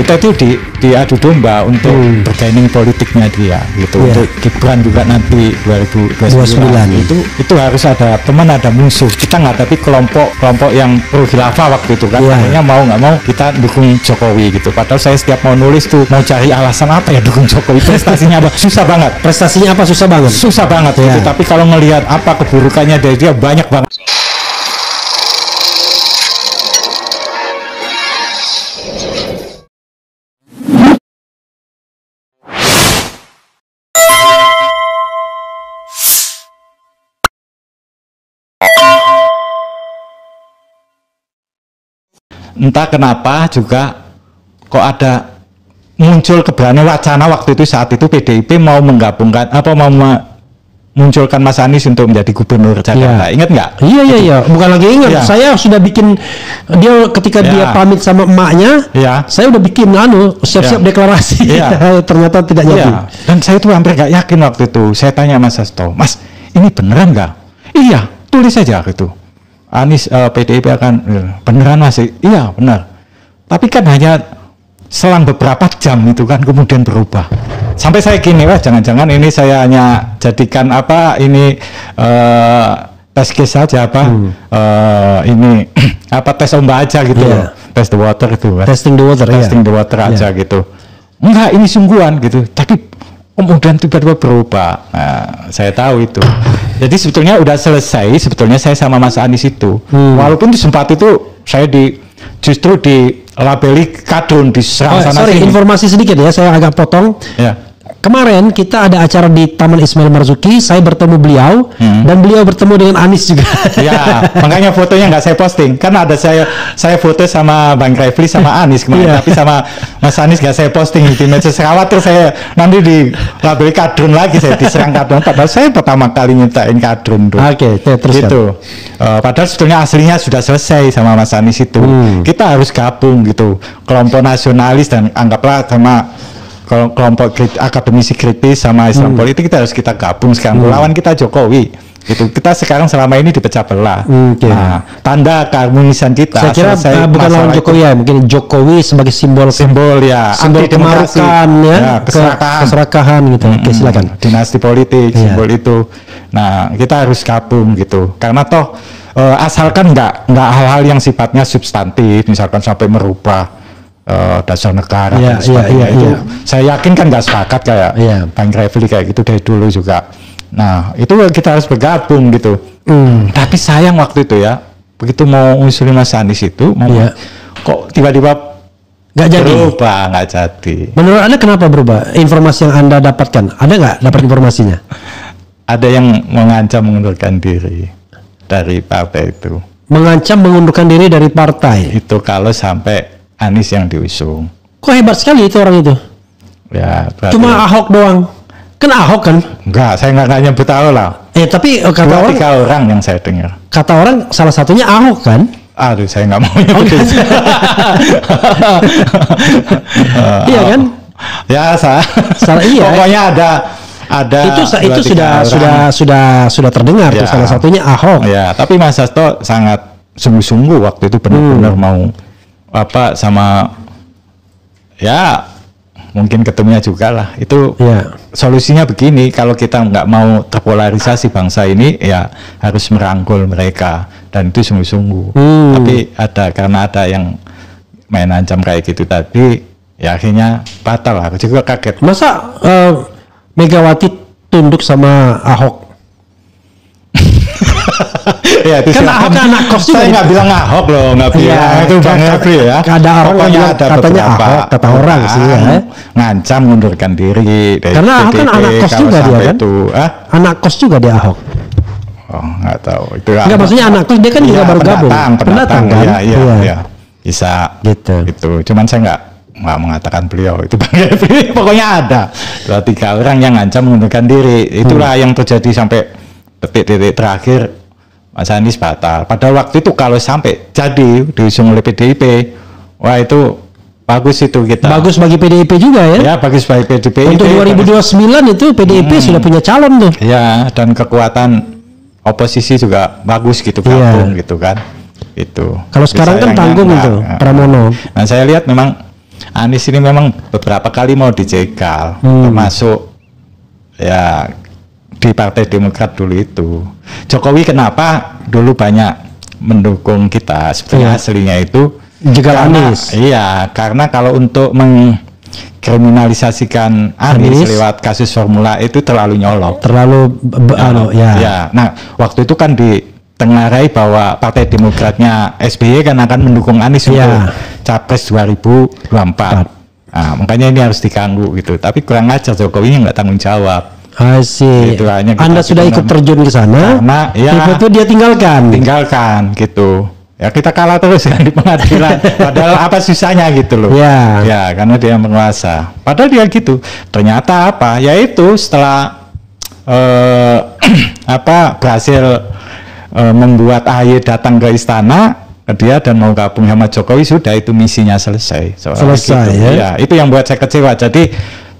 kita itu diadu domba untuk bergaining politiknya dia gitu. Untuk Gibran juga nanti 2029 itu harus ada teman ada musuh. Kita menghadapi kelompok yang pro khilafah waktu itu kan, akhirnya mau nggak mau kita dukung Jokowi gitu. Padahal saya setiap mau nulis tuh mau cari alasan apa ya dukung Jokowi, prestasinya apa, susah banget. Prestasinya apa susah banget Gitu. Tapi kalau ngelihat apa keburukannya dari dia banyak banget. Entah kenapa juga kok ada muncul keberanian wacana waktu itu, saat itu PDIP mau menggabungkan munculkan Mas Anies untuk menjadi gubernur Jakarta. Ingat nggak? Iya. Bukan lagi ingat. Saya sudah bikin dia ketika dia pamit sama emaknya. Saya udah bikin siap-siap deklarasi. Ternyata tidak jadi. Dan saya tuh hampir nggak yakin waktu itu. Saya tanya Mas Hasto, Mas, ini beneran nggak? Iya, tulis aja gitu. Anies PDIP akan beneran masih. Iya benar. Tapi kan hanya selang beberapa jam itu kan kemudian berubah. Sampai saya gini, wah jangan-jangan ini saya hanya jadikan ini tes case saja ini tes ombak aja gitu loh. Test the water itu kan. Testing the water aja gitu. Enggak, ini sungguhan gitu. Tapi kemudian tiba-tiba berubah. Nah, saya tahu itu. Jadi sebetulnya udah selesai. Sebetulnya saya sama Mas Anies itu, walaupun di sempat itu saya justru dilabeli kadrun diserang sana sini. Informasi sedikit ya, saya agak potong. Kemarin kita ada acara di Taman Ismail Marzuki, saya bertemu beliau dan beliau bertemu dengan Anies juga. Ya, makanya fotonya nggak saya posting. Kan ada saya foto sama Bang Refli sama Anies kemarin, tapi sama Mas Anies nggak saya posting di medsos. Khawatir saya nanti dilabeli kadrun lagi, saya diserang kadrun. Padahal saya pertama kali nyiptain kadrun tuh. Terus gitu. Padahal sebetulnya aslinya sudah selesai sama Mas Anies itu. Kita harus gabung gitu, kelompok nasionalis dan anggaplah sama kelompok akademisi kritis sama Islam politik, kita harus gabung sekarang melawan kita Jokowi gitu. Kita sekarang selama ini dipecah belah. Nah, tanda keharmonisan kita saya kira bukan lawan Jokowi ya, mungkin Jokowi sebagai simbol ya, simbol kemarukan ya, keserakahan gitu. Silakan. Dinasti politik simbol itu. Nah, kita harus gabung gitu. Karena toh asalkan nggak hal-hal yang sifatnya substantif, misalkan sampai merubah dasar negara dan sebagainya itu saya yakin kan nggak sepakat kayak Bang Refli kayak gitu dari dulu juga. Nah itu kita harus bergabung gitu. Tapi sayang waktu itu ya, begitu mau usulin Mas Anies itu kok tiba-tiba nggak jadi. Menurut Anda kenapa berubah? Informasi yang Anda dapatkan, ada nggak dapat informasinya? Ada yang mengancam mengundurkan diri dari partai itu. Mengancam mengundurkan diri dari partai itu kalau sampai Anies yang diusung. Kok hebat sekali itu orang itu? Ya, cuma Ahok doang. Kan Ahok kan? Enggak, saya nggak nyebut Ahok lah. Tapi kata orang 3 orang yang saya dengar. Kata orang salah satunya Ahok kan? Aduh, saya nggak mau nyebut. Iya kan? Ya, iya. Pokoknya ada itu sudah terdengar tuh, salah satunya Ahok. Ya, tapi Mas Hasto sangat sungguh-sungguh waktu itu benar-benar mau sama ya mungkin ketemunya juga lah itu. Solusinya begini, kalau kita nggak mau terpolarisasi bangsa ini ya harus merangkul mereka, dan itu sungguh-sungguh. Tapi karena ada yang main ancam kayak gitu tadi ya akhirnya batal. Aku juga kaget, masa Megawati tunduk sama Ahok. Ya, itu kan Ahok kan anak kos juga. Saya nggak bilang Ahok loh, nggak bilang itu Bang Refli ya. Ada orang yang katanya Ahok, kata orang sih ya. Ngancam mengundurkan diri. Karena Ahok kan anak kos juga dia kan. Anak kos juga dia Ahok. Oh, nggak tahu itu. Nggak, maksudnya anak kos dia kan juga baru gabung. Pendatang kan. Iya. Bisa gitu. Cuman saya nggak mengatakan beliau itu Bang Refli. Pokoknya ada 2-3 orang yang ngancam mengundurkan diri. Itulah yang terjadi sampai detik-detik terakhir. Mas Anies batal. Pada waktu itu kalau sampai jadi diusung oleh PDIP, wah itu bagus itu kita. Bagus bagi PDIP juga ya? Ya, bagus bagi PDIP. Untuk 2029 itu PDIP sudah punya calon tuh. Ya, dan kekuatan oposisi juga bagus gitu, gabung gitu kan. Itu. Kalau sekarang kan tanggung itu Pramono. Nah, saya lihat memang Anies ini memang beberapa kali mau dicegal, termasuk ya di Partai Demokrat dulu itu. Jokowi kenapa dulu banyak mendukung kita? Sebenarnya aslinya itu jegal Anies. Iya, karena kalau untuk mengkriminalisasikan Anies lewat kasus formula itu terlalu nyolok. Ya. Nah, waktu itu kan ditengarai bahwa Partai Demokratnya SBY kan akan mendukung Anies untuk Capres 2024. Nah, makanya ini harus diganggu gitu. Tapi kurang ajar, Jokowi nggak tanggung jawab. Gitu, Anda sudah ikut terjun ke sana, karena itu dia tinggalkan gitu. Ya kita kalah terus kan di pengadilan. Padahal apa susahnya gitu loh. Ya karena dia menguasa. Padahal dia gitu. Ternyata apa? Yaitu setelah berhasil membuat AHY datang ke istana, dia dan mau gabung sama Jokowi, sudah itu misinya selesai. Selesai gitu. Ya. Itu yang buat saya kecewa. Jadi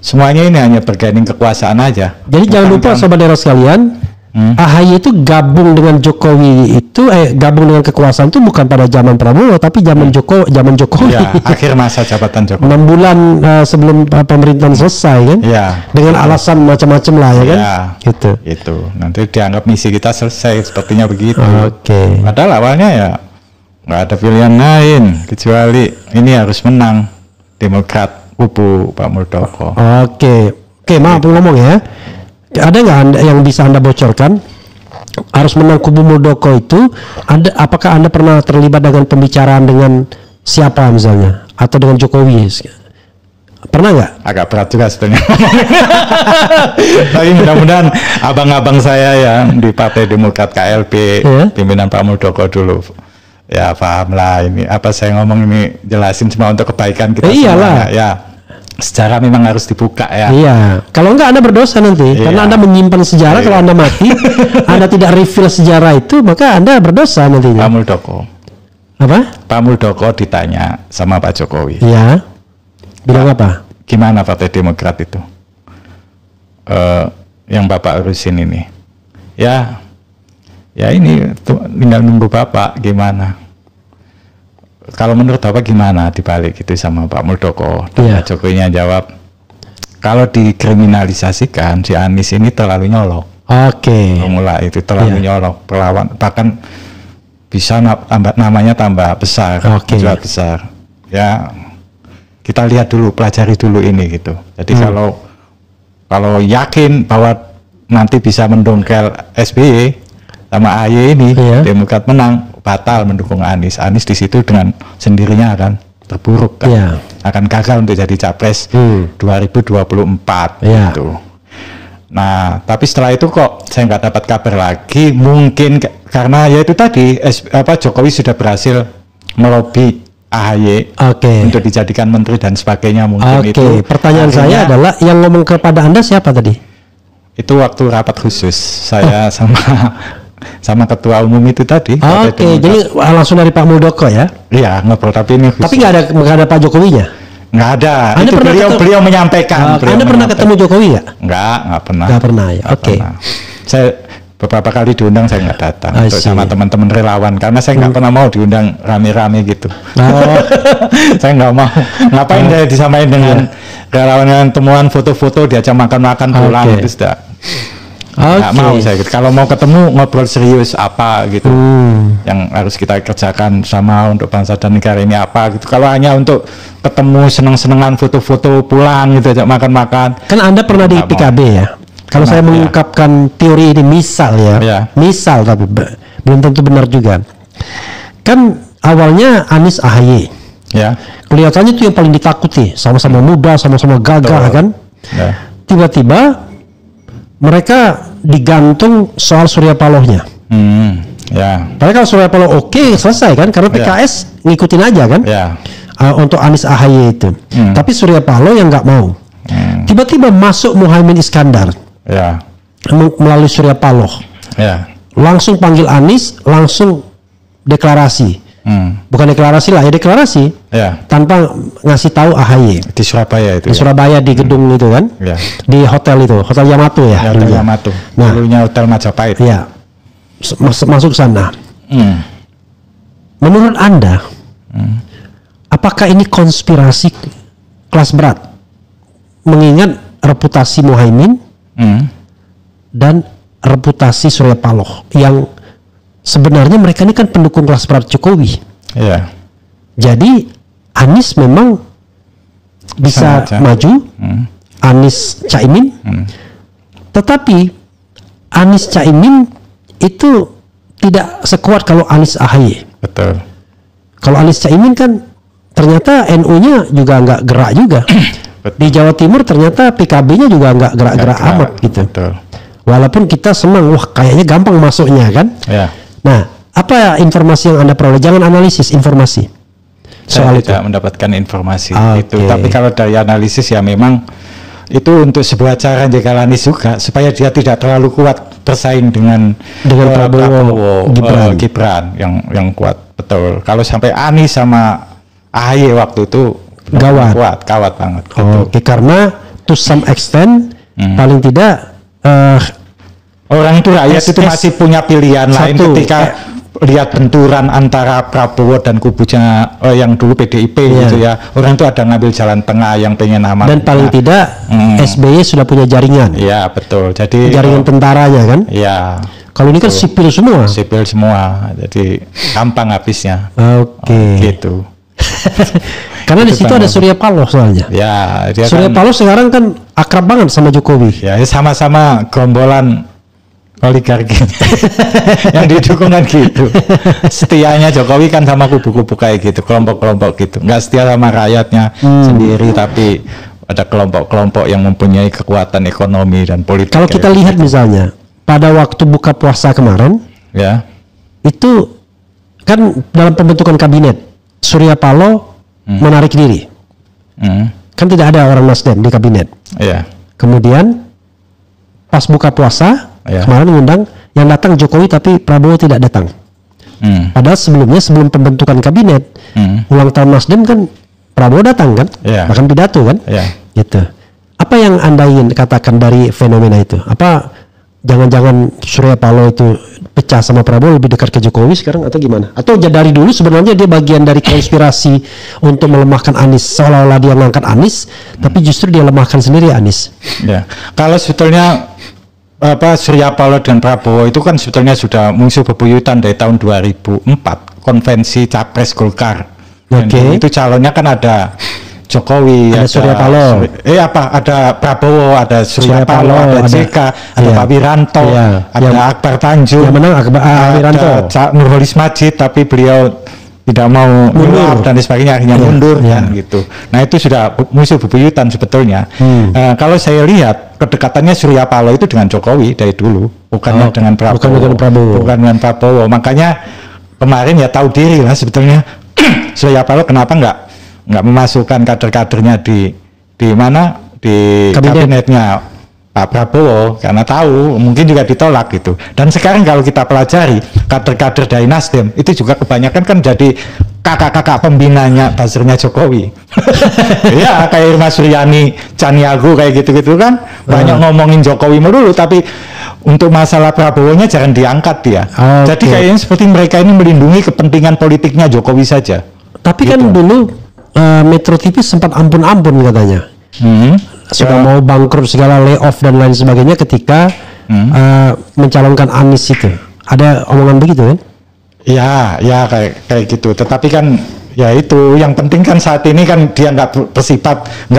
semuanya ini hanya bergaining kekuasaan aja. Jadi jangan lupa sobat Dero sekalian, AHY itu gabung dengan Jokowi itu gabung dengan kekuasaan itu bukan pada zaman Prabowo, tapi zaman Jokowi. Ya, akhir masa jabatan Jokowi. 6 bulan sebelum pemerintahan selesai kan? Ya. Dengan alasan macam-macam lah ya kan? Gitu. Itu. Nanti dianggap misi kita selesai, sepertinya begitu. Oke. Padahal awalnya ya nggak ada pilihan lain kecuali ini harus menang Demokrat. Kubu Pak Muldoko. Oke, maaf ngomong ya. Ada nggak yang bisa Anda bocorkan? Harus menang kubu Muldoko itu, apakah Anda pernah terlibat dengan pembicaraan dengan siapa misalnya, atau dengan Jokowi? Pernah nggak? Agak berat juga sebenarnya. Tapi mudah-mudahan abang-abang saya yang di Partai Demokrat KLP, pimpinan Pak Muldoko dulu. Ya paham lah ini apa saya ngomong ini, jelasin semua untuk kebaikan kita semua. Ya sejarah memang harus dibuka ya. Iya. Kalau enggak Anda berdosa nanti karena Anda menyimpan sejarah. Kalau Anda mati Anda tidak reveal sejarah itu, maka Anda berdosa nantinya. Pak Muldoko. Apa? Pak Muldoko ditanya sama Pak Jokowi. Iya. Bilang apa? Gimana Partai Demokrat itu? Yang Bapak urusin ini. Ya ini tinggal nunggu Bapak gimana. Kalau menurut Bapak gimana dibalik itu sama Pak Muldoko? Dan Pak Jokowinya jawab, kalau dikriminalisasikan si Anies ini terlalu nyolok. Formula itu terlalu nyolok, perlawan, bahkan bisa namanya tambah besar, besar. Ya kita lihat dulu, pelajari dulu ini gitu. Jadi kalau yakin bahwa nanti bisa mendongkel SBY sama AHY ini, Demokrat menang, batal mendukung Anies. Anies di situ dengan sendirinya akan terpuruk kan, akan gagal untuk jadi capres 2024 gitu. Nah, tapi setelah itu kok saya nggak dapat kabar lagi. Mungkin karena ya itu tadi Jokowi sudah berhasil melobi AHY untuk dijadikan menteri dan sebagainya mungkin itu. Pertanyaan saya adalah yang ngomong kepada Anda siapa tadi? Itu waktu rapat khusus saya sama ketua umum itu tadi. Jadi langsung dari Pak Muldoko ya? Iya, ngobrol, tapi ini khusus. Tapi nggak ada Pak Jokowinya? Nggak ada. Itu beliau menyampaikan. Anda pernah ketemu Jokowi nggak? Nggak pernah. Nggak pernah ya. Saya beberapa kali diundang, saya nggak datang untuk sama teman-teman relawan karena saya nggak pernah mau diundang rame-rame gitu. Saya nggak mau. Ngapain saya disamain dengan relawan yang temuan foto-foto diajak makan-makan pulang itu sudah. Nggak mau saya gitu. Kalau mau ketemu ngobrol serius apa gitu yang harus kita kerjakan sama untuk bangsa dan negara ini apa gitu. Kalau hanya untuk ketemu seneng-senengan foto-foto pulang gitu ajak makan-makan. Kan Anda pernah di PKB ya? Kalau saya mengungkapkan teori ini misal misal tapi belum tentu benar juga. Kan awalnya Anies AHY. Kelihatannya itu yang paling ditakuti, sama-sama muda, sama-sama gagah kan. Tiba-tiba mereka digantung soal Surya Palohnya. Padahal kalau Surya Paloh selesai kan, karena PKS ngikutin aja kan. Untuk Anies AHY itu. Tapi Surya Paloh yang nggak mau. Tiba-tiba masuk Muhaimin Iskandar. Melalui Surya Paloh. Langsung panggil Anies, langsung deklarasi. Bukan deklarasi lah, deklarasi. Tanpa ngasih tahu AHY. Di Surabaya itu. Di Surabaya di gedung itu kan. Di hotel itu, Hotel Yamato ya. Hotel Yamato. Dulunya Hotel Majapahit. Masuk sana. Menurut Anda, apakah ini konspirasi kelas berat, mengingat reputasi Muhaimin dan reputasi Surya Paloh yang sebenarnya mereka ini kan pendukung kelas berat Jokowi. Yeah. Jadi Anies memang bisa maju, Anies Caimin, tetapi Anies Caimin itu tidak sekuat kalau Anies AHY. Betul. Kalau Anies Caimin kan ternyata NU-nya juga nggak gerak juga. Di Jawa Timur ternyata PKB-nya juga nggak gerak-gerak amat gitu. Betul. Walaupun kita senang, wah kayaknya gampang masuknya kan. Ya. Nah, apa informasi yang Anda peroleh? Jangan analisis, informasi. Saya tidak mendapatkan informasi itu. Tapi kalau dari analisis ya memang itu untuk sebuah cara menjaga Anies juga supaya dia tidak terlalu kuat bersaing dengan Prabowo Gibran yang kuat. Betul. Kalau sampai Anies sama AHY waktu itu gawat banget. Oke, karena to some extent paling tidak orang itu rakyat itu masih punya pilihan lain ketika lihat benturan antara Prabowo dan kubunya yang dulu PDIP gitu ya. Orang itu ada ngambil jalan tengah yang pengen aman. Dan paling tidak SBY sudah punya jaringan. Iya, betul. Jadi jaringan tentaranya kan? Iya. Kalau ini kan sipil semua. Sipil semua. Jadi gampang habisnya. Oke. Gitu. Karena di situ ada Surya Paloh soalnya. Ya, Surya Paloh sekarang kan akrab banget sama Jokowi. Ya, sama-sama gerombolan oligarki yang didukung kan gitu. Setianya Jokowi kan sama kubu-kubu kayak gitu, kelompok-kelompok gitu. Nggak setia sama rakyatnya sendiri, tapi ada kelompok-kelompok yang mempunyai kekuatan ekonomi dan politik. Kalau kita lihat gitu. Misalnya pada waktu buka puasa kemarin, ya itu kan dalam pembentukan kabinet Surya Paloh menarik diri. Kan tidak ada orang Nasdem di kabinet. Ya. Kemudian pas buka puasa kemarin mengundang yang datang Jokowi tapi Prabowo tidak datang. Padahal sebelumnya sebelum pembentukan kabinet ulang tahun Nasdem kan Prabowo datang kan, bahkan pidato kan, gitu. Apa yang Anda ingin katakan dari fenomena itu? Apa jangan-jangan Surya Paloh itu pecah sama Prabowo lebih dekat ke Jokowi sekarang atau gimana? Atau dari dulu sebenarnya dia bagian dari konspirasi untuk melemahkan Anies, seolah-olah dia mengangkat Anies, tapi justru dia lemahkan sendiri Anies. Ya, kalau sebetulnya Surya Paloh dan Prabowo itu kan sebetulnya sudah musuh bebuyutan dari tahun 2004 konvensi Capres Golkar. Itu calonnya kan ada Jokowi, ada Surya Paloh, ada Prabowo, ada Surya Paloh, ada JK, ada Pak Wiranto, ada Akbar Tanjung, yang menang Wiranto, ada Nurholis Majid, tapi beliau tidak mau mundur dan sebagainya, akhirnya mundur kan gitu. Nah itu sudah musuh bebuyutan sebetulnya. Kalau saya lihat kedekatannya Surya Paloh itu dengan Jokowi dari dulu, bukannya dengan Prabowo. Bukan dengan Prabowo. Makanya kemarin ya tahu diri lah sebetulnya Surya Paloh kenapa nggak memasukkan kader-kadernya di mana di kabinetnya Pak Prabowo, karena tahu mungkin juga ditolak gitu. Dan sekarang kalau kita pelajari kader-kader dari Nasdem itu juga kebanyakan kan jadi kakak-kakak pembinanya buzzernya Jokowi. Ya kayak Irma Suryani, Caniago kayak gitu-gitu kan banyak ngomongin Jokowi melulu, tapi untuk masalah Prabowo-nya jangan diangkat dia. Jadi kayaknya seperti mereka ini melindungi kepentingan politiknya Jokowi saja. Tapi gitu. Kan dulu Metro TV sempat ampun-ampun katanya. Sudah mau bangkrut segala layoff dan lain sebagainya ketika mencalonkan Anies itu. Ada omongan begitu kan? Ya kayak gitu. Tetapi kan ya itu yang penting kan saat ini kan dia nggak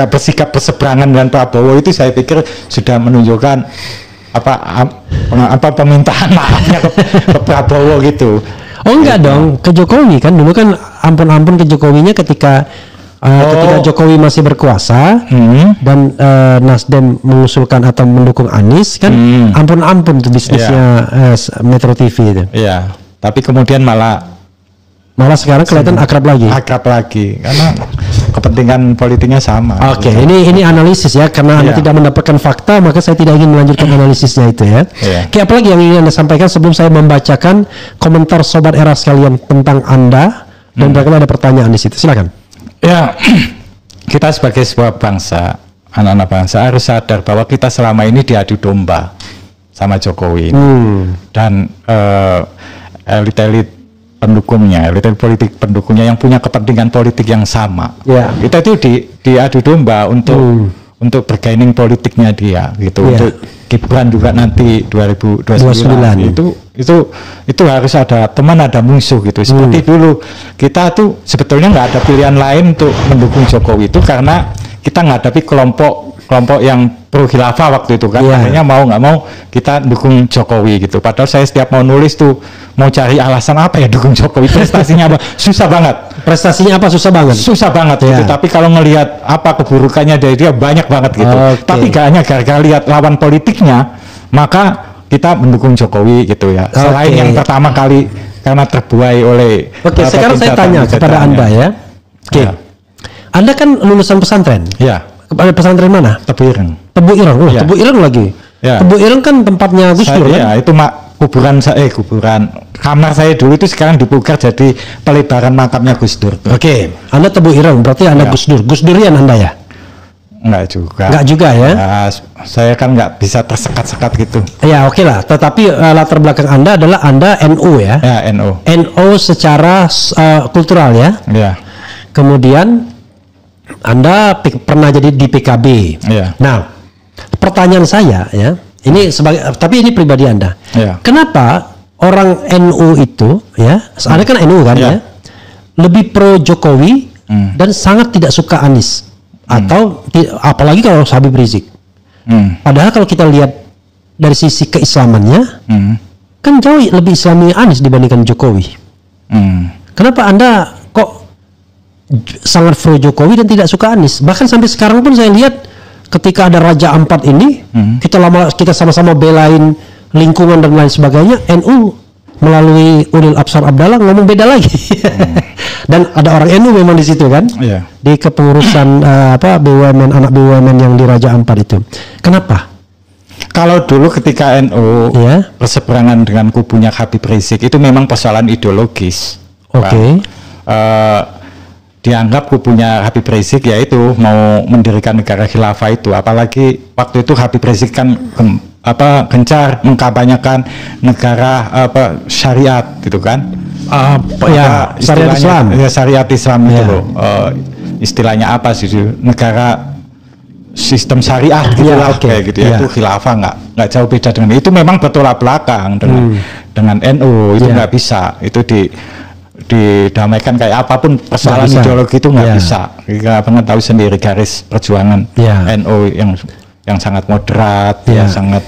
bersikap berseberangan dengan Prabowo, itu saya pikir sudah menunjukkan apa permintaan maafnya ke Prabowo gitu. Oh enggak dong, ke Jokowi kan dulu kan ampun-ampun ke Jokowinya ketika Jokowi masih berkuasa dan Nasdem mengusulkan atau mendukung Anies kan ampun-ampun tuh bisnisnya Metro TV itu. Iya. Tapi kemudian malah sekarang kelihatan akrab lagi karena kepentingan politiknya sama. Oke, ini analisis ya, karena Anda tidak mendapatkan fakta maka saya tidak ingin melanjutkan analisisnya itu ya. Oke, apalagi yang ingin Anda sampaikan sebelum saya membacakan komentar Sobat Era sekalian tentang Anda dan barangkali ada pertanyaan di situ. Silakan. Ya, kita sebagai sebuah bangsa, anak-anak bangsa harus sadar bahwa kita selama ini diadu domba sama Jokowi dan elit-elit pendukungnya, elit politik pendukungnya yang punya kepentingan politik yang sama. Kita itu diadu domba untuk bergaining politiknya dia gitu. Untuk Gibran juga nanti 2029 itu harus ada teman ada musuh gitu. Seperti dulu kita tuh sebetulnya nggak ada pilihan lain untuk mendukung Jokowi itu karena kita menghadapi kelompok yang pro khilafah waktu itu kan, makanya mau nggak mau kita dukung Jokowi gitu. Padahal saya setiap mau nulis tuh mau cari alasan apa ya dukung Jokowi, prestasinya apa, susah banget. Prestasinya apa susah banget gitu. Tapi kalau ngelihat apa keburukannya dari dia banyak banget gitu. Tapi gak hanya gara-gara lihat lawan politiknya, maka kita mendukung Jokowi gitu ya. Selain yang pertama kali karena terbuai oleh. Sekarang saya tanya kepada Anda ya. Anda kan lulusan pesantren. Pesantren mana? Tebu Ireng. Tebu Ireng lagi. Tebu Ireng kan tempatnya Gus Dur kan? Itu kuburan kamar saya dulu itu sekarang dipugar jadi pelebaran makamnya Gus Dur. Anda Tebu Ireng berarti Anda Gus Dur. Gus Durian Anda ya? Enggak juga ya? Saya kan nggak bisa tersekat-sekat gitu. Lah. Tetapi latar belakang Anda adalah Anda NU ya? NU. NU secara kultural ya? Kemudian Anda pernah jadi di PKB. Nah, pertanyaan saya ya, tapi ini pribadi Anda. Kenapa orang NU itu ya, Anda kan NU kan ya, lebih pro Jokowi dan sangat tidak suka Anies atau apalagi kalau Habib Rizik. Padahal kalau kita lihat dari sisi keislamannya, kan jauh lebih Islami Anies dibandingkan Jokowi. Kenapa Anda kok sangat pro Jokowi dan tidak suka Anies? Bahkan sampai sekarang pun saya lihat ketika ada Raja Ampat ini, kita sama-sama belain lingkungan dan lain sebagainya, NU melalui Ulil Absar Abdallah ngomong beda lagi. Dan ada orang NU memang di situ kan, di kepengurusan BUMN, anak BUMN yang di Raja Ampat itu. Kenapa? Kalau dulu ketika NU berseberangan dengan kubunya Habib Rizik itu memang persoalan ideologis. Dianggap kubunya Habib Rizik yaitu mau mendirikan negara khilafah itu, apalagi waktu itu Habib Rizik kan gencar mengkampanyekan negara syariat gitu kan, syariat Islam, syariat Islam itu loh, istilahnya apa sih, negara sistem syariat gitu kayak gitu ya. Itu khilafah nggak jauh beda dengan itu, memang bertolak belakang dengan NU itu nggak bisa itu didamaikan kayak apapun persoalan ideologi itu nggak bisa. Kita pernah tahu sendiri garis perjuangan NU yang sangat moderat, yang sangat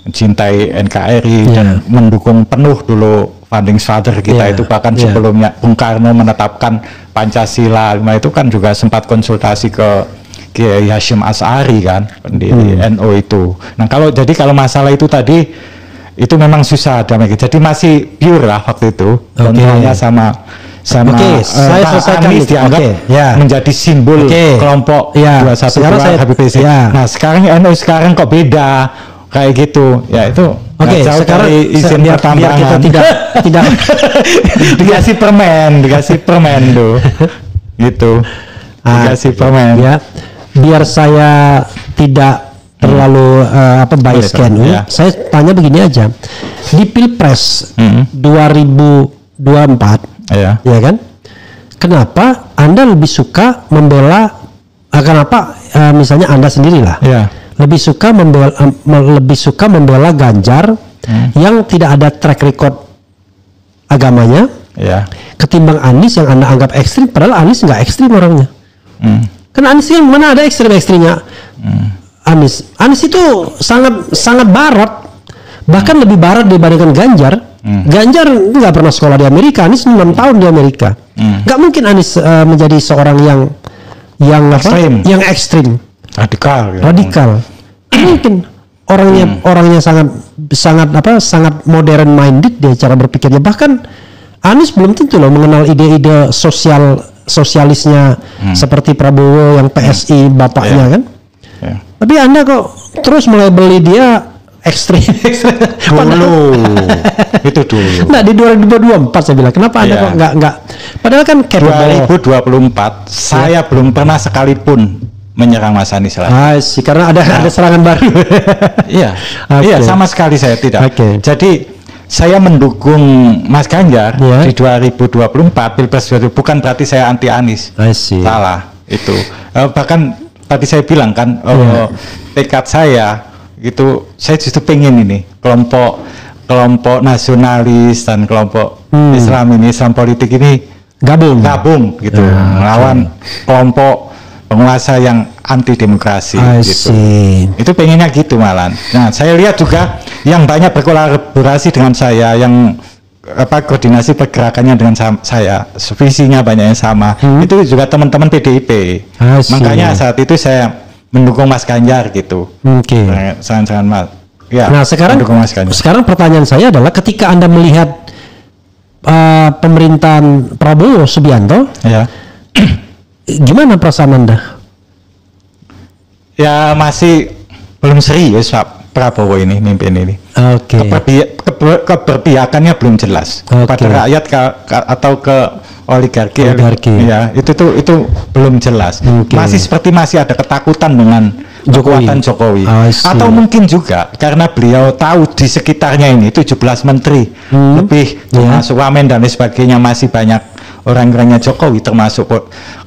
mencintai NKRI dan mendukung penuh dulu founding father kita itu, bahkan sebelumnya Bung Karno menetapkan Pancasila itu kan juga sempat konsultasi ke Kiai Hasyim Asy'ari kan, pendiri NU itu. Nah kalau masalah itu tadi itu memang susah damai. Jadi masih pure lah waktu itu. Contohnya sama Anies dianggap menjadi simbol kelompok 212 Habib Rizik. Nah sekarang NU sekarang kok beda kayak gitu. Ya itu sekarang izin pertambangan kita tidak dikasih permen tuh. Gitu. Dikasih permen. Ya. Biar saya tidak terlalu bias ke NU. Saya tanya begini aja. Di Pilpres 2024 ya kan? Kenapa Anda lebih suka membela misalnya Anda sendirilah. Lebih suka membela Ganjar yang tidak ada track record agamanya ketimbang Anies yang Anda anggap ekstrim, padahal Anies nggak ekstrim orangnya. Kan Anies yang mana ada ekstrim-ekstrimnya? Anies itu sangat barat, bahkan lebih barat dibandingkan Ganjar. Ganjar nggak pernah sekolah di Amerika, Anies 6 tahun di Amerika. Nggak mungkin Anies menjadi seorang yang ekstrim, radikal. Mungkin orangnya sangat modern minded dia cara berpikirnya. Bahkan Anies belum tentu loh mengenal ide-ide sosialisnya seperti Prabowo yang PSI bapaknya kan. Tapi Anda kok terus mulai beli dia ekstrim. Itu dulu. Nah di 2024 saya bilang kenapa Anda kok nggak padahal kan 2024 saya belum pernah sekalipun menyerang Mas Anies lagi. Karena ada serangan baru. Iya sama sekali saya tidak. Jadi saya mendukung Mas Ganjar di 2024 Pilpres 2020 bukan berarti saya anti Anies. Salah itu. Bahkan tadi saya bilang kan tekad saya gitu, saya justru pengen ini kelompok nasionalis dan kelompok Islam politik ini gabung gitu melawan kelompok penguasa yang anti demokrasi gitu. Itu pengennya gitu malah. Nah, saya lihat juga yang banyak berkolaborasi dengan saya, yang koordinasi pergerakannya dengan saya, visinya banyak yang sama. Itu juga teman-teman PDIP. Makanya saat itu saya mendukung Mas Ganjar gitu. Sangat-sangat Mas. Ya, nah, sekarang pertanyaan saya adalah ketika Anda melihat pemerintahan Prabowo Subianto, gimana perasaan Anda? Ya masih belum serius Pak Prabowo ini mimpin ini. Keberpihakannya belum jelas pada rakyat atau ke oligarki. Ya, itu belum jelas. Masih ada ketakutan dengan kekuatan Jokowi. Atau mungkin juga karena beliau tahu di sekitarnya ini 17 menteri lebih termasuk Wamen dan sebagainya masih banyak orang-orangnya Jokowi, termasuk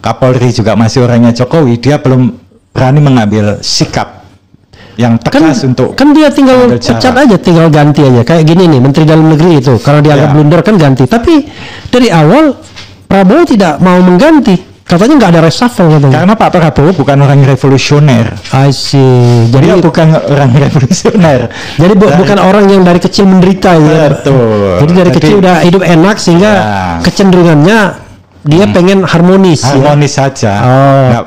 Kapolri juga masih orangnya Jokowi, dia belum berani mengambil sikap yang tegas untuk dia tinggal pecat aja, tinggal ganti aja kayak gini nih Menteri Dalam Negeri itu kalau dianggap blunder kan ganti, tapi dari awal Prabowo tidak mau mengganti, katanya nggak ada reshuffle katanya. Karena Pak Prabowo bukan orang revolusioner. Jadi dia bukan orang revolusioner. Jadi bukan orang yang dari kecil menderita ya. Betul. Jadi dari kecil udah hidup enak sehingga kecenderungannya dia pengen harmonis saja.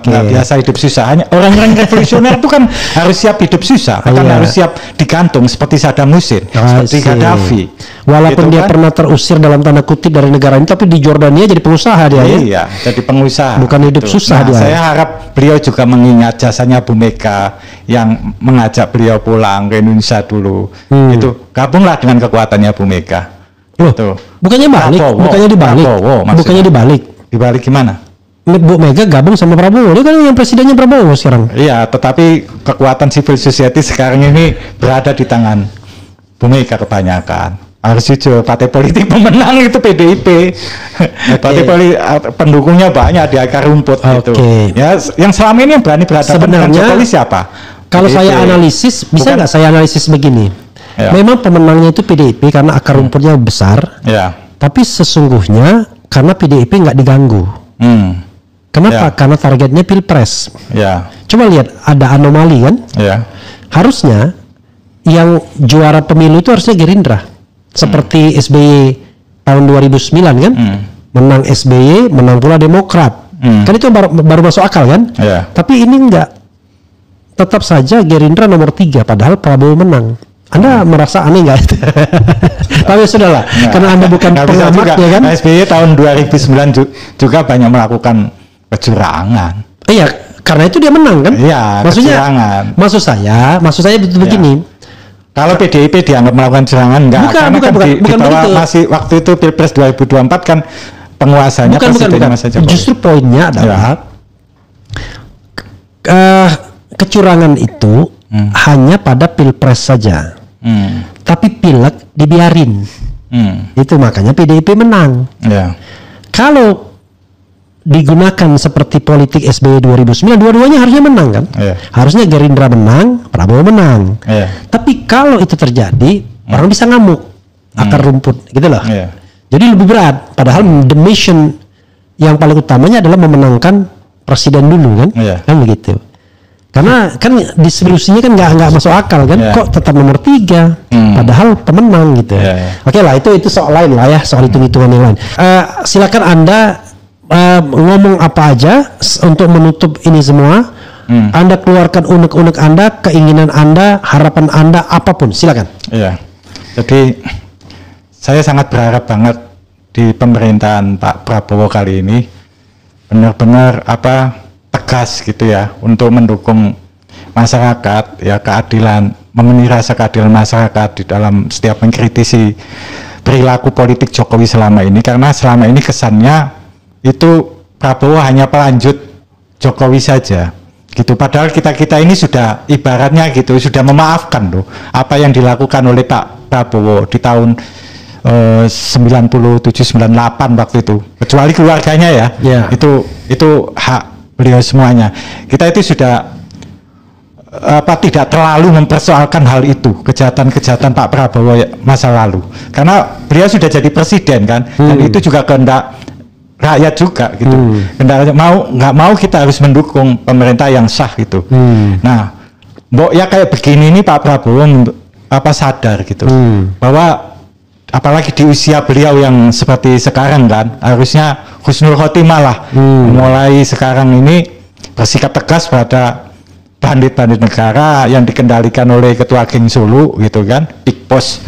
Nggak biasa hidup susah. Hanya orang-orang revolusioner itu kan harus siap hidup susah, harus siap digantung seperti Saddam Hussein, seperti Gaddafi. Walaupun dia pernah terusir dalam tanda kutip dari negara ini, tapi di Jordania jadi pengusaha dia. Iya, jadi pengusaha. Bukan hidup susah dia. Saya harap beliau juga mengingat jasanya Bu Mega yang mengajak beliau pulang ke Indonesia dulu. Itu gabunglah dengan kekuatannya Bu Mega. Bukannya dibalik. Dibalik gimana? Bu Mega gabung sama Prabowo, dia kan yang presidennya Prabowo sekarang. Iya, tetapi kekuatan civil society sekarang ini berada di tangan Bu Mega kebanyakan. Harus jujur, partai politik pemenang itu PDIP. Partai politik pendukungnya banyak di akar rumput gitu. Ya, yang selama ini yang berani berhadapan dengan Jokowi siapa? Kalau PDIP. Saya analisis, bisa nggak saya analisis begini? Memang pemenangnya itu PDIP karena akar rumputnya besar. Tapi sesungguhnya karena PDIP nggak diganggu. Kenapa? Karena targetnya Pilpres. Coba lihat, ada anomali kan? Harusnya yang juara pemilu itu harusnya Gerindra. Seperti SBY tahun 2009 kan? Menang SBY, menang pula Demokrat. Kan itu baru masuk akal kan? Tapi ini enggak. Tetap saja Gerindra nomor 3 padahal Prabowo menang. Anda merasa aneh nggak? Tapi sudahlah, karena Anda bukan pengamat ya kan? SBY tahun 2009 juga banyak melakukan kecurangan. Iya, karena itu dia menang kan? Iya, kecurangan. Maksud saya begini. Kalau PDIP dianggap melakukan kecurangan enggak? Bukan masih waktu itu Pilpres 2024 kan penguasanya presidennya Mas Jokowi. Justru poinnya adalah kecurangan itu hanya pada Pilpres saja. Tapi Pileg dibiarin. Itu makanya PDIP menang. Kalau digunakan seperti politik SBY 2009, dua-duanya harusnya menang kan? Harusnya Gerindra menang, Prabowo menang. Tapi kalau itu terjadi, orang bisa ngamuk, akar rumput, gitu loh. Jadi lebih berat. Padahal the mission yang paling utamanya adalah memenangkan presiden dulu kan? Kan begitu. Karena kan distribusinya kan nggak masuk akal kan? Kok tetap nomor 3? Padahal pemenang gitu. Oke lah, itu soal lain lah ya, soal hitung-hitungan yang lain. Silakan Anda ngomong apa aja untuk menutup ini semua. Anda keluarkan unek-unek Anda, keinginan Anda, harapan Anda, apapun, silakan. Jadi saya sangat berharap banget di pemerintahan Pak Prabowo kali ini benar-benar tegas gitu ya untuk mendukung masyarakat, ya keadilan, memenuhi rasa keadilan masyarakat di dalam setiap mengkritisi perilaku politik Jokowi selama ini, karena selama ini kesannya itu Prabowo hanya pelanjut Jokowi saja gitu, padahal kita ini sudah ibaratnya gitu sudah memaafkan loh apa yang dilakukan oleh Pak Prabowo di tahun 97-98 waktu itu, kecuali keluarganya ya. Itu hak beliau semuanya. Kita itu sudah tidak terlalu mempersoalkan hal itu, kejahatan-kejahatan Pak Prabowo masa lalu, karena beliau sudah jadi presiden kan, dan itu juga kehendak rakyat juga gitu. Kehendak mau nggak mau kita harus mendukung pemerintah yang sah gitu. Nah, mbok ya kayak begini nih Pak Prabowo sadar gitu bahwa apalagi di usia beliau yang seperti sekarang kan, harusnya husnul khotimah lah, mulai sekarang ini bersikap tegas pada bandit-bandit negara yang dikendalikan oleh Ketua Geng Sulu gitu kan, Big Boss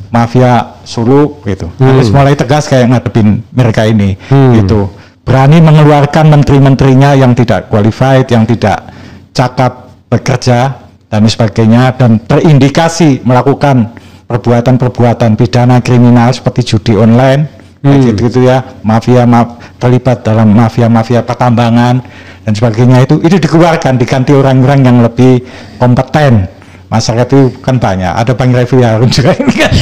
mafia Sulu gitu. Harus mulai tegas kayak ngadepin mereka ini gitu. Berani mengeluarkan menteri-menterinya yang tidak qualified, yang tidak cakap bekerja dan sebagainya, dan terindikasi melakukan perbuatan-perbuatan pidana kriminal seperti judi online gitu ya, terlibat dalam mafia pertambangan dan sebagainya. Itu dikeluarkan, diganti orang-orang yang lebih kompeten. Masyarakat itu kan banyak, ada Bang Refli Harun juga ini kan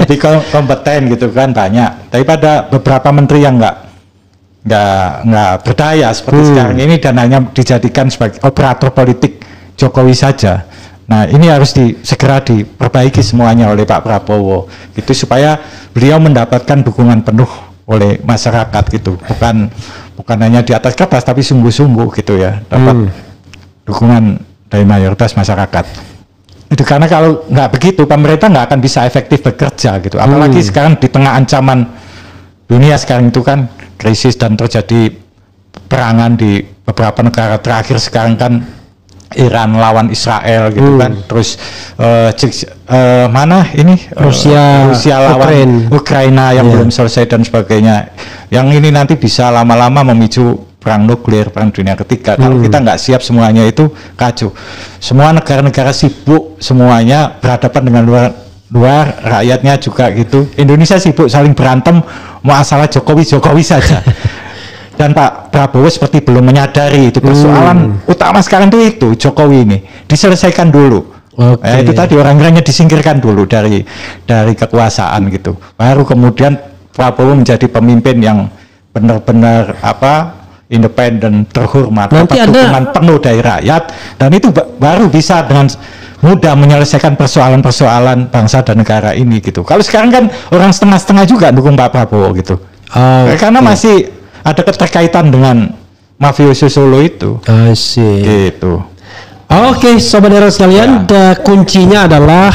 lebih kompeten gitu kan banyak, daripada beberapa menteri yang nggak berdaya seperti sekarang ini dan hanya dijadikan sebagai operator politik Jokowi saja. Nah, ini harus segera diperbaiki semuanya oleh Pak Prabowo gitu, supaya beliau mendapatkan dukungan penuh oleh masyarakat gitu, bukan hanya di atas kertas tapi sungguh-sungguh gitu ya, dapat dukungan dari mayoritas masyarakat. Itu karena kalau nggak begitu pemerintah nggak akan bisa efektif bekerja gitu, apalagi sekarang di tengah ancaman dunia sekarang itu kan krisis dan terjadi perangan di beberapa negara. Terakhir sekarang kan Iran lawan Israel gitu kan, terus Rusia lawan Ukraina yang belum selesai dan sebagainya, yang ini nanti bisa lama-lama memicu perang nuklir, perang dunia ketiga. Kalau kita nggak siap, semuanya itu kacau. Semua negara-negara sibuk semuanya berhadapan dengan luar, rakyatnya juga gitu. Indonesia sibuk saling berantem masalah Jokowi saja. Dan Pak Prabowo seperti belum menyadari itu persoalan utama sekarang itu Jokowi ini diselesaikan dulu. Itu tadi orang-orangnya disingkirkan dulu dari kekuasaan gitu. Baru kemudian Prabowo menjadi pemimpin yang benar-benar independen, terhormat, dapat dukungan penuh dari rakyat, dan itu baru bisa dengan mudah menyelesaikan persoalan-persoalan bangsa dan negara ini gitu. Kalau sekarang kan orang setengah-setengah juga dukung Pak Prabowo gitu, karena masih ada keterkaitan dengan mafioso Solo itu. Gitu. Oke, Sobat Hero sekalian, kuncinya adalah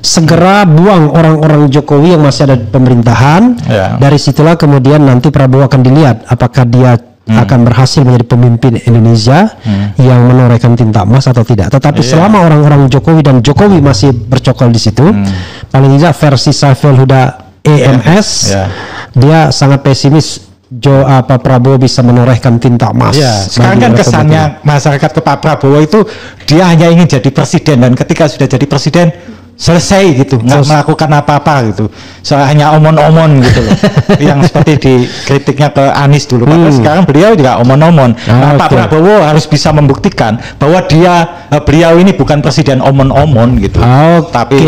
segera buang orang-orang Jokowi yang masih ada di pemerintahan. Dari situlah kemudian nanti Prabowo akan dilihat apakah dia akan berhasil menjadi pemimpin Indonesia yang menorehkan tinta emas atau tidak. Tetapi selama orang-orang Jokowi dan Jokowi masih bercokol di situ, paling tidak versi Saiful Huda EMS, dia sangat pesimis Prabowo bisa menorehkan tinta emas. Sekarang kan kesannya masyarakat ke Pak Prabowo itu dia hanya ingin jadi presiden, dan ketika sudah jadi presiden selesai gitu, nggak melakukan apa-apa gitu, hanya omon-omon gitu loh. Yang seperti di kritiknya ke Anies dulu, sekarang beliau juga omon-omon. Pak Prabowo harus bisa membuktikan bahwa beliau ini bukan presiden omon-omon gitu, tapi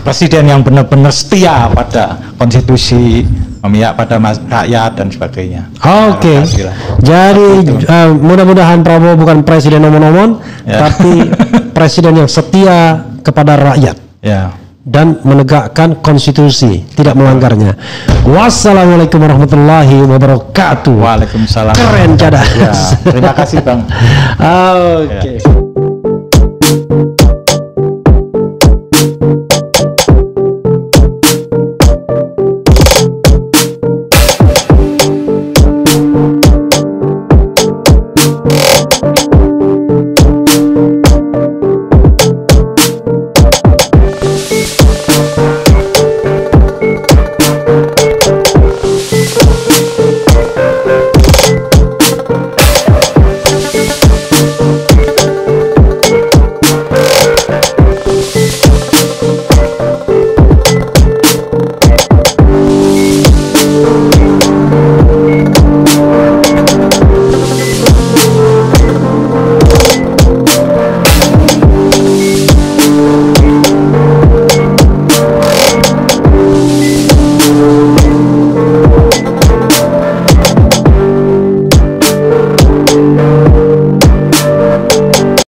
presiden yang benar-benar setia pada konstitusi, memihak pada rakyat dan sebagainya. Jadi mudah-mudahan Prabowo bukan presiden omon-omon, tapi presiden yang setia kepada rakyat. Dan menegakkan konstitusi, tidak melanggarnya. Wassalamualaikum warahmatullahi wabarakatuh. Waalaikumsalam. Keren, cadas. Terima kasih Bang. Oke.